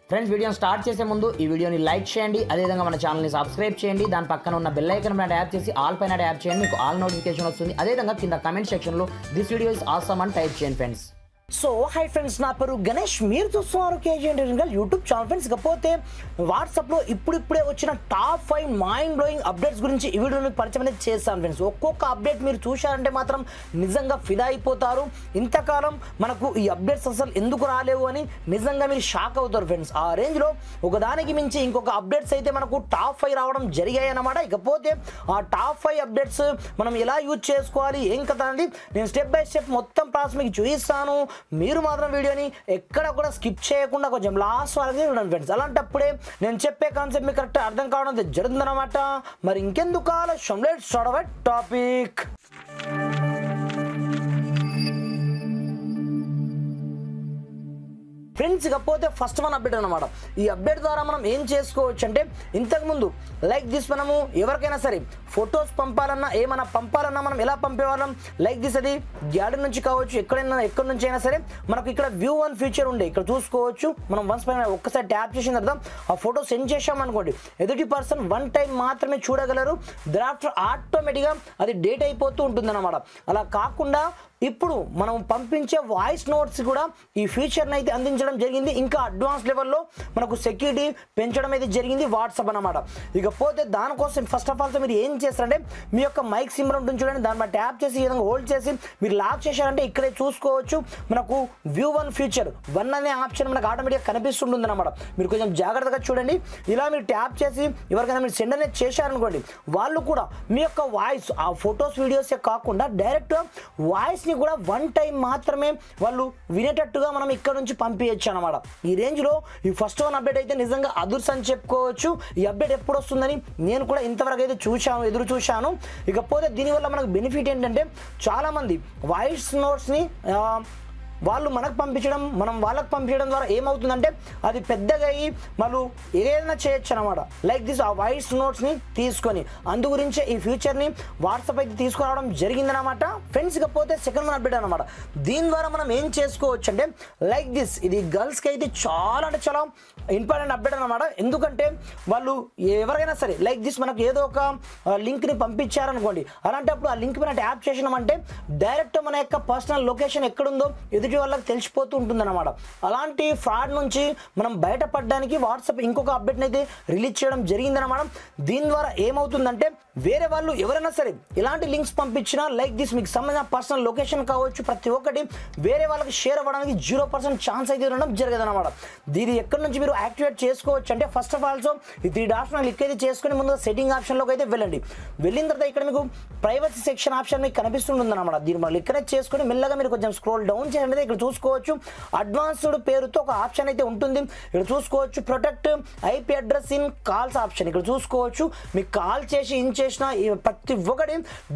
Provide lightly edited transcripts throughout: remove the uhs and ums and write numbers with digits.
Friends వీడియోని start చేసే ముందు ఈ వీడియోని లైక్ చేయండి, అదేవిధంగా మన ఛానల్ని సబ్స్క్రైబ్ చేయండి. దాని పక్కన ఉన్న బెల్ ఐకాన్ పైన ట్యాప్ చేసి ఆల్ పైన ట్యాప్ చేయండి, మీకు ఆల్ నోటిఫికేషన్ వస్తుంది. అదేవిధంగా కింద కమెంట్ సెక్షన్లో దిస్ వీడియో ఇస్ ఆసమ్ అని టైప్ చేయండి ఫ్రెండ్స్. సో హై ఫ్రెండ్స్, నా పేరు గణేష్, మీరు చూస్తున్నారు KG internal YouTube channel. Friends, ఇకపోతే వాట్సాప్లో ఇప్పుడిప్పుడే వచ్చిన టాప్ 5 మైండ్ బ్లోయింగ్ అప్డేట్స్ గురించి ఈ వీడియోని పరిచయం అనేది చేస్తాను ఫ్రెండ్స్. ఒక్కొక్క అప్డేట్ మీరు చూశారంటే మాత్రం నిజంగా ఫిదా అయిపోతారు. ఇంతకాలం మనకు ఈ అప్డేట్స్ అసలు ఎందుకు రాలేవు అని నిజంగా మీరు షాక్ అవుతారు ఫ్రెండ్స్. ఆ రేంజ్లో ఒకదానికి మించి ఇంకొక అప్డేట్స్ అయితే మనకు టాప్ 5 రావడం జరిగాయి అన్నమాట. ఇకపోతే ఆ టాప్ 5 అప్డేట్స్ మనం ఎలా యూజ్ చేసుకోవాలి, ఏం కదా అండి, నేను స్టెప్ బై స్టెప్ మొత్తం ప్రాసెస్ మీకు చూపిస్తాను. మీరు మాత్రం వీడియోని ఎక్కడ కూడా స్కిప్ చేయకుండా కొంచెం లాస్ట్ వరకు చూడండి ఫ్రెండ్స్. అలాంటప్పుడే నేను చెప్పే కాన్సెప్ట్ మీకు కరెక్ట్ అర్థం కావడం జరుగుతుందన్నమాట. మరి ఇంకెందుకు ఆలస్యం, let's start our topic. Friends, ఇకపోతే ఫస్ట్ వన్ అప్డేట్ అనమాట. ఈ అప్డేట్ ద్వారా మనం ఏం చేసుకోవచ్చు అంటే, ఇంతకుముందు లైక్ దిస్ మనము ఎవరికైనా సరే ఫొటోస్ పంపాలన్నా ఏమైనా పంపాలన్నా మనం ఎలా పంపేవాళ్ళం, లైక్ దిస్ అది గ్యాలరీ నుంచి కావచ్చు, ఎక్కడి నుంచి అయినా సరే మనకు ఇక్కడ వ్యూ వన్ ఫీచర్ ఉండే ఇక్కడ చూసుకోవచ్చు. మనం వన్స్ పైన ఒక్కసారి ట్యాప్ చేసిన తర్వాత ఆ ఫోటో సెండ్ చేసామనుకోండి, ఎదుటి పర్సన్ 1 టైం మాత్రమే చూడగలరు. దరాఫ్టర్ ఆటోమేటిక్గా అది డేట్ అయిపోతూ ఉంటుంది అన్నమాట. అలా కాకుండా ఇప్పుడు మనం పంపించే వాయిస్ నోట్స్ కూడా ఈ ఫీచర్ని అయితే అందించడం జరిగింది. ఇంకా అడ్వాన్స్ లెవెల్లో మనకు సెక్యూరిటీ పెంచడం అయితే జరిగింది వాట్సాప్ అన్నమాట. ఇకపోతే దానికోసం ఫస్ట్ ఆఫ్ ఆల్ మీరు ఏం చేస్తారంటే, మీ యొక్క మైక్ సింబల్ ఉంటుంది చూడండి, దానిపై ట్యాప్ చేసి ఈ విధంగా హోల్డ్ చేసి మీరు లాక్ చేశారంటే ఇక్కడే చూసుకోవచ్చు మనకు వ్యూ వన్ ఫీచర్ 1 అనే ఆప్షన్ మనకు ఆటోమేటిక్గా కనిపిస్తుంటుంది అన్నమాట. మీరు కొంచెం జాగ్రత్తగా చూడండి. ఇలా మీరు ట్యాప్ చేసి ఎవరికైనా మీరు సెండ్ అనేది చేశారనుకోండి, వాళ్ళు కూడా మీ యొక్క వాయిస్ ఆ ఫొటోస్ వీడియోసే కాకుండా డైరెక్ట్గా వాయిస్ని కూడా 1 టైం మాత్రమే వాళ్ళు వినేటట్టుగా మనం ఇక్కడ నుంచి పంపించచ్చు అనమాట. ఈ రేంజ్లో ఈ ఫస్ట్ వన్ అప్డేట్ అయితే నిజంగా అదుర్స్ అని చెప్పుకోవచ్చు. ఈ అప్డేట్ ఎప్పుడు వస్తుందని నేను కూడా ఇంతవరకు అయితే ఎదురు చూశాను. ఇకపోతే దీనివల్ల మనకు బెనిఫిట్ ఏంటంటే, చాలామంది వాయిస్ నోట్స్ని వాళ్ళు మనకు పంపించడం, మనం వాళ్ళకి పంపించడం ద్వారా ఏమవుతుందంటే అది పెద్దగా అయ్యి వాళ్ళు ఏదైనా చేయొచ్చు అనమాట. లైక్ దిస్ ఆ వాయిస్ నోట్స్ని తీసుకొని అందు గురించే ఈ ఫీచర్ని వాట్సాప్ అయితే తీసుకురావడం జరిగిందనమాట ఫ్రెండ్స్. ఇకపోతే సెకండ్ వన్ అప్డేట్ అనమాట. దీని ద్వారా మనం ఏం చేసుకోవచ్చు అంటే, లైక్ దిస్ ఇది గర్ల్స్కి అయితే చాలా అంటే చాలా ఇంపార్టెంట్ అప్డేట్ అనమాట. ఎందుకంటే వాళ్ళు ఎవరైనా సరే లైక్ దిస్ మనకు ఏదో ఒక లింక్ని పంపించారనుకోండి, అలాంటప్పుడు ఆ లింక్ పైన ట్యాప్ చేసినామంటే డైరెక్ట్ మన యొక్క పర్సనల్ లొకేషన్ ఎక్కడుందో ఎదుటి వాళ్ళకి తెలిసిపోతూ ఉంటుందన్నమాట. అలాంటి ఫ్రాడ్ నుంచి మనం బయటపడడానికి వాట్సాప్ ఇంకొక అప్డేట్ని అయితే రిలీజ్ చేయడం జరిగిందన్నమాట. దీని ద్వారా ఏమవుతుందంటే, వేరే వాళ్ళు ఎవరైనా సరే ఇలాంటి లింక్స్ పంపించినా లైక్ దిస్ మీకు సంబంధించిన పర్సనల్ లొకేషన్ కావచ్చు, ప్రతి ఒక్కటి వేరే వాళ్ళకి షేర్ అవ్వడానికి 0% ఛాన్స్ అయితే ఉండడం జరగదన్నమాట. దీన్ని ఎక్కడి నుంచి మీరు యాక్టివేట్ చేసుకోవచ్చు అంటే, ఫస్ట్ ఆఫ్ ఆల్సో ఈ 3 డాట్స్ క్లిక్ అయితే చేసుకుని ముందుగా సెట్టింగ్ ఆప్షన్లోకి అయితే వెళ్ళండి. వెళ్ళిన తర్వాత ఇక్కడ మీకు ప్రైవసీ సెక్షన్ ఆప్షన్ మీకు కనిపిస్తుంటుంది అనమాట. దీన్ని మనం క్లిక్ అయితే చేసుకుని మెల్లగా మీరు కొంచెం స్క్రోల్ డౌన్ చేయండి. ఇక్కడ చూసుకోవచ్చు అడ్వాన్స్డ్ పేరుతో ఒక ఆప్షన్ అయితే ఉంటుంది. ఇక్కడ చూసుకోవచ్చు protect IP address in calls option. ఇక్కడ చూసుకోవచ్చు మీకు కాల్ చేసి చేసిన ప్రతి ఒక్కటి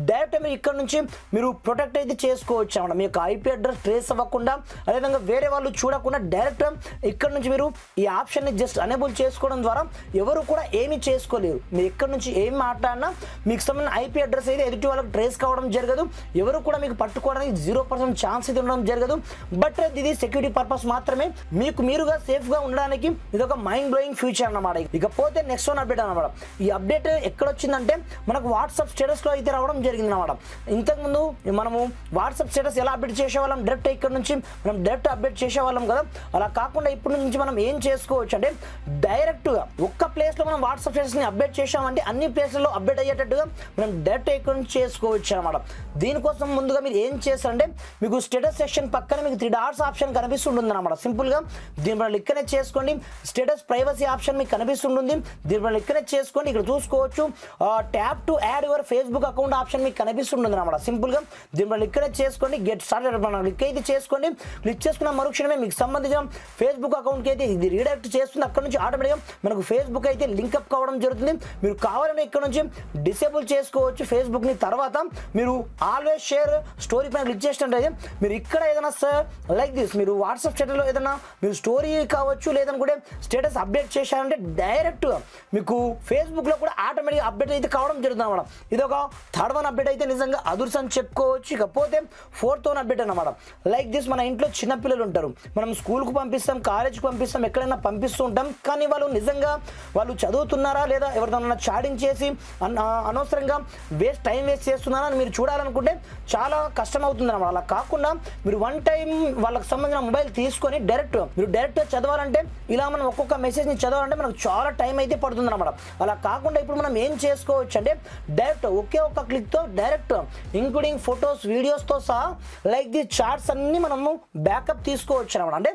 డైరెక్ట్ మీరు ఇక్కడ నుంచి మీరు ప్రొటెక్ట్ అయితే చేసుకోవచ్చు అన్నమాట. మీ యొక్క ఐపీ అడ్రస్ ట్రేస్ అవ్వకుండా, అదేవిధంగా వేరే వాళ్ళు చూడకుండా డైరెక్ట్ ఇక్కడ నుంచి మీరు ఈ ఆప్షన్ని జస్ట్ అనేబుల్ చేసుకోవడం ద్వారా ఎవరు కూడా ఏమీ చేసుకోలేరు. మీరు ఇక్కడ నుంచి ఏం మాట్లాడినా మీకు సంబంధించిన ఐపీ అడ్రస్ అయితే ఎదుటి వాళ్ళకి ట్రేస్ కావడం జరగదు. ఎవరు కూడా మీకు పట్టుకోవడానికి 0% ఛాన్స్ అయితే ఉండడం జరగదు. బట్ ఇది సెక్యూరిటీ పర్పస్ మాత్రమే, మీకు మీరుగా సేఫ్గా ఉండడానికి ఇది ఒక మైండ్ బ్లోయింగ్ ఫీచర్ అన్నమాట. ఇకపోతే నెక్స్ట్ వన్ అప్డేట్ అనమాట. ఈ అప్డేట్ ఎక్కడ వచ్చిందంటే మనకు వాట్సాప్ స్టేటస్లో అయితే రావడం జరిగింది అనమాట. ఇంతకుముందు మనము వాట్సాప్ స్టేటస్ ఎలా అప్డేట్ చేసేవాళ్ళం, డైరెక్ట్ ఇక్కడ నుంచి మనం డైరెక్ట్ అప్డేట్ చేసేవాళ్ళం కదా. అలా కాకుండా ఇప్పటి నుంచి మనం ఏం చేసుకోవచ్చు అంటే, డైరెక్ట్గా ఒక్క ప్లేస్లో మనం వాట్సాప్ స్టేటస్ని అప్డేట్ చేసామంటే అన్ని ప్లేస్లలో అప్డేట్ అయ్యేటట్టుగా మనం డైరెక్ట్ ఇక్కడ నుంచి చేసుకోవచ్చు అనమాట. దీనికోసం ముందుగా మీరు ఏం చేస్తారంటే, మీకు స్టేటస్ సెక్షన్ పక్కన మీకు 3 డాట్స్ ఆప్షన్ కనిపిస్తుంటుంది అనమాట. సింపుల్గా దీనిపైన క్లిక్ అనేది చేసుకోండి. స్టేటస్ ప్రైవసీ ఆప్షన్ మీకు కనిపిస్తుంటుంది. దీనిపైన క్లిక్ అనేది చేసుకోండి. ఇక్కడ చూసుకోవచ్చు tap to add your Facebook account option మీకు కనిపిస్తుంటుంది అనమాట. సింపుల్గా దీనిపైన క్లిక్ అనేది చేసుకోండి. గెట్ స్టార్టెడ్ క్లిక్ అయితే చేసుకోండి. క్లిక్ చేసుకున్న మరుక్షణమే మీకు సంబంధించిన ఫేస్బుక్ అకౌంట్కి అయితే ఇది రీడైరెక్ట్ చేస్తుంది. అక్కడ నుంచి ఆటోమేటిక్గా మనకు ఫేస్బుక్ అయితే లింక్అప్ కావడం జరుగుతుంది. మీరు కావాలని ఇక్కడ నుంచి డిసేబుల్ చేసుకోవచ్చు ఫేస్బుక్ని. తర్వాత మీరు ఆల్వేస్ షేర్ స్టోరీ పైన క్లిక్ చేసినట్లయితే మీరు ఇక్కడ ఏదైనా లైక్ దిస్. మీరు వాట్సాప్ స్టేటస్లో ఏదైనా మీరు స్టోరీ కావచ్చు లేదనుకుంటే స్టేటస్ అప్డేట్ చేశారంటే డైరెక్ట్గా మీకు ఫేస్బుక్లో కూడా ఆటోమేటిక్గా అప్డేట్ అయితే కావడం జరుగుతుంది అనమాట. ఇది ఒక థర్డ్ వన్ అప్డేట్ అయితే నిజంగా అదుర్స్ అని చెప్పుకోవచ్చు. ఇకపోతే ఫోర్త్ వన్ అప్డేట్ అనమాట. లైక్ దిస్, మన ఇంట్లో చిన్నపిల్లలు ఉంటారు, మనం స్కూల్కు పంపిస్తాం, కాలేజ్కి పంపిస్తాం, ఎక్కడైనా పంపిస్తూ ఉంటాం. కానీ వాళ్ళు నిజంగా వాళ్ళు చదువుతున్నారా లేదా ఎవరితో చాటింగ్ చేసి అనవసరంగా టైం వేస్ట్ చేస్తున్నారా అని మీరు చూడాలనుకుంటే చాలా కష్టం అవుతుంది అనమాట. అలా కాకుండా మీరు వన్ టైం వాళ్ళకి సంబంధించిన మొబైల్ తీసుకొని మీరు డైరెక్ట్గా చదవాలంటే ఇలా మనం ఒక్కొక్క మెసేజ్ని చదవాలంటే మనకు చాలా టైం అయితే పడుతుంది అనమాట. అలా కాకుండా ఇప్పుడు మనం ఏం చేసుకోవచ్చు అంటే డైరెక్ట్ ఒకే ఒక్క క్లిక్తో డైరెక్ట్ ఇంక్లూడింగ్ ఫొటోస్ వీడియోస్తో సహా లైక్ ది చార్ట్స్ అన్ని మనము బ్యాకప్ తీసుకోవచ్చు అనమాట. అంటే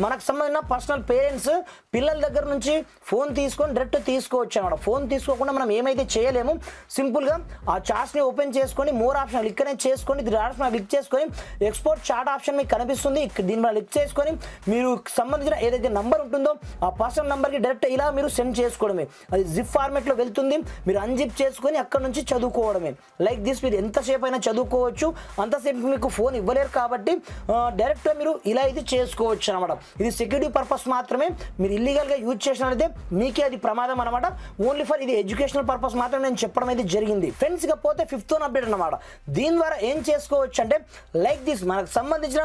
మనకు సంబంధించిన పర్సనల్ పేరెంట్స్ పిల్లల దగ్గర నుంచి ఫోన్ తీసుకొని డైరెక్ట్ తీసుకోవచ్చు అనమాట. ఫోన్ తీసుకోకుండా మనం ఏమైతే చేయలేము, సింపుల్గా ఆ చార్ట్స్ని ఓపెన్ చేసుకొని మోర్ ఆప్షన్ ఇక్కడనే చేసుకొని క్లిక్ చేసుకొని ఎక్స్పోర్ట్ చార్ట్ ఆప్షన్ మీకు కనిపిస్తుంది. దీని మీద క్లిక్ చేసుకొని మీరు సంబంధించిన ఏదైతే నంబర్ ఉంటుందో ఆ పర్సనల్ నంబర్కి డైరెక్ట్ ఇలా మీరు సెండ్ చేసుకోవడమే. అది జిప్ ఫార్మేట్లో వెళ్తుంది, మీరు అన్జిప్ చేసుకొని అక్కడ నుంచి చదువుకోవడమే. లైక్ దిస్ మీరు ఎంతసేపు అయినా చదువుకోవచ్చు, అంతసేపు మీకు ఫోన్ ఇవ్వలేరు కాబట్టి డైరెక్ట్గా మీరు ఇలా అయితే చేసుకోవచ్చు అనమాట. ఇది సెక్యూరిటీ పర్పస్ మాత్రమే, మీరు ఇల్లీగల్గా యూజ్ చేసినట్లయితే మీకే అది ప్రమాదం అనమాట. ఓన్లీ ఫర్ ఇది ఎడ్యుకేషనల్ పర్పస్ మాత్రమే నేను చెప్పడం అయితే జరిగింది ఫ్రెండ్స్. ఇకపోతే ఫిఫ్త్ వన్ అప్డేట్ అనమాట. దీని ద్వారా ఏం చేసుకోవచ్చు అంటే లైక్ దిస్, మనకు సంబంధించిన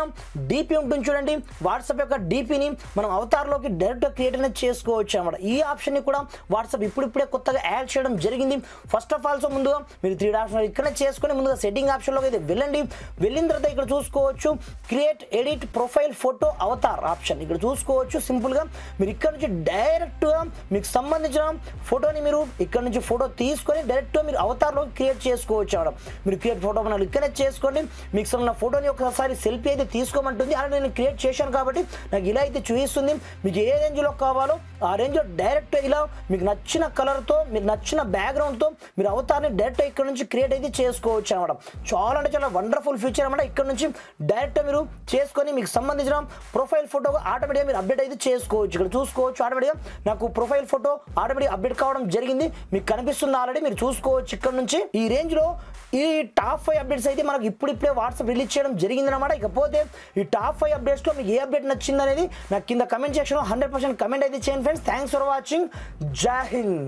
డిపి ఉంటుంది చూడండి, వాట్సాప్ యొక్క డిపిని మనం అవతార్లోకి డైరెక్ట్గా క్రియేట్ అనేది చేసుకోవచ్చు అనమాట. ఈ ఆప్షన్ని కూడా వాట్సాప్ ఇప్పుడిప్పుడే కొత్తగా యాడ్ చేయడం జరిగింది. ఫస్ట్ ఆఫ్ ఆల్ ముందుగా మీరు 3 ఆప్షన్ ఇక్కడ చేసుకొని ముందుగా సెట్టింగ్ ఆప్షన్లోకి అయితే వెళ్ళండి. వెళ్ళిన తర్వాత ఇక్కడ చూసుకోవచ్చు create edit profile photo Avatar option ఇక్కడ చూసుకోవచ్చు. సింపుల్గా మీరు ఇక్కడ నుంచి డైరెక్ట్గా మీకు సంబంధించిన ఫోటోని మీరు ఇక్కడ నుంచి ఫోటో తీసుకొని డైరెక్ట్గా మీరు అవతార్లోకి క్రియేట్ చేసుకోవచ్చు అనమాట. మీరు క్రియేట్ ఫోటో మనం ఇక్కడనే చేసుకోండి. మీకు సంబంధించిన ఫోటోని ఒకసారి సెల్ఫీ అయితే తీసుకోమంటుంది. అలా నేను క్రియేట్ చేశాను కాబట్టి నాకు ఇలా అయితే చూపిస్తుంది. మీకు ఏ రేంజ్లో కావాలో ఆ రేంజ్లో డైరెక్ట్ ఇలా మీకు నచ్చిన కలర్తో మీకు నచ్చిన బ్యాక్గ్రౌండ్తో మీరు అవతార్ని డైరెక్ట్ ఇక్కడ నుంచి క్రియేట్ అయితే చేసుకోవచ్చు అనమాట. చాలా అంటే చాలా వండర్ఫుల్ ఫీచర్ అనమాట. ఇక్కడ నుంచి డైరెక్ట్ మీరు చేసుకొని మీకు సంబంధించిన ప్రొఫైల్ ఫోటో ఆటోమేటిక్గా మీరు అప్డేట్ అయితే చేసుకోవచ్చు. ఇక్కడ చూసుకోవచ్చు ఆటోమేటిక్గా నాకు ప్రొఫైల్ ఫోటో ఆటోమేటిక్గా అప్డేట్ కావడం జరిగింది. మీకు కనిపిస్తుంది ఆల్రెడీ, మీరు చూసుకోవచ్చు ఇక్కడ నుంచి. ఈ రేంజ్లో ఈ టాప్ 5 అప్డేట్స్ అయితే మనకు ఇప్పుడిప్పుడే వాట్సాప్ రిలీజ్ చేయడం జరిగింది అనమాట. ఇకపోతే ఈ టాప్ 5 అప్డేట్స్లో మీకు ఏ అప్డేట్ నచ్చింది అనేది నాకు కింద కమెంట్ సెక్షన్లో 100% కమెంట్ అయితే చేయండి ఫ్రెండ్స్. Thanks for watching. జై హింద్.